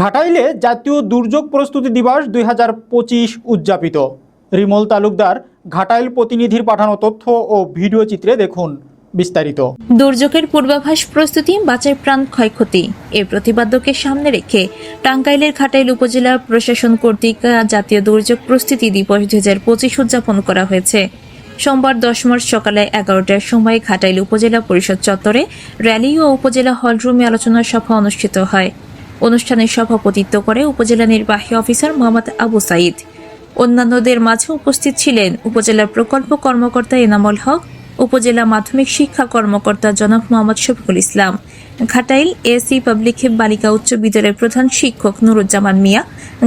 ঘাটাইলে জাতীয় দুর্যোগ প্রস্তুতি দিবস 2025 উদযাপিত। রিমল তালুকদার ঘাটাইল প্রতিনিধির পাঠানো তথ্য ও ভিডিও চিত্রে দেখুন বিস্তারিত। দুর্যোগের পূর্বাভাস প্রস্তুতি বাঁচায় প্রাণ ক্ষয়ক্ষতি এর প্রতিপাদ্যকে সামনে রেখে টাঙ্গাইলের ঘাটাইল উপজেলা প্রশাসন কর্তৃক জাতীয় দুর্যোগ প্রস্তুতি দিবস 2025 উদযাপন করা হয়েছে। সোমবার 10 মার্চ সকালে 11টার সময় ঘাটাইল উপজেলা পরিষদ চত্বরে র্যালি ও উপজেলা হলরুমে আলোচনা সভা অনুষ্ঠিত হয়। অনুষ্ঠানে সভাপতিত্ব করে উপজেলা নির্বাহী অফিসার মোহাম্মদ আবু সাইদ। অন্যান্যদের মাঝে উপস্থিত ছিলেন উপজেলা প্রকল্প কর্মকর্তা এনামুল হক, উপজেলা মাধ্যমিক শিক্ষা কর্মকর্তা জনাব মোহাম্মদ শফিকুল ইসলাম, ঘাটাইল এসি পাবলিক বালিকা উচ্চ বিদ্যালয়ের প্রধান শিক্ষক নুরুজ্জামান মিয়া,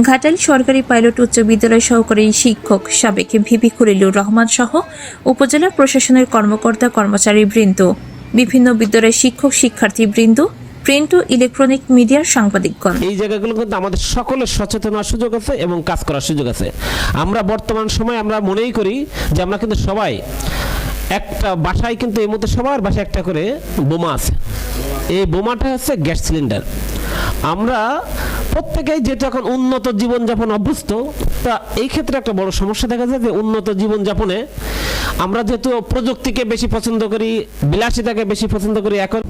ঘাটাইল সরকারি পাইলট উচ্চ বিদ্যালয় সহকারী শিক্ষক সাবেক ভিপি খলিলুর রহমান সহ উপজেলা প্রশাসনের কর্মকর্তা কর্মচারী বৃন্দ, বিভিন্ন বিদ্যালয়ের শিক্ষক শিক্ষার্থী বৃন্দ, প্রিন্ট ও ইলেকট্রনিক মিডিয়ার সাংবাদিকগণ। এই জায়গাগুলো কিন্তু আমাদের সকলের সচেতন হওয়ার সুযোগ আছে এবং কাজ করার সুযোগ আছে। আমরা বর্তমান সময় আমরা মনেই করি যে আমরা কিন্তু সবাই একটা বাসায় কিন্তু এই মধ্যে সবার বাসায় একটা করে বোমা আছে। এই বোমাটা হচ্ছে গ্যাস সিলিন্ডার। আমরা প্রত্যেকেই যেটা এখন উন্নত জীবনযাপন অভ্যস্ত, তা এই ক্ষেত্রে একটা বড় সমস্যা দেখা যায় যে উন্নত জীবনযাপনে আমরা যেহেতু প্রযুক্তিকে বেশি পছন্দ করি, বিলাসিতাকে বেশি পছন্দ করি, এখন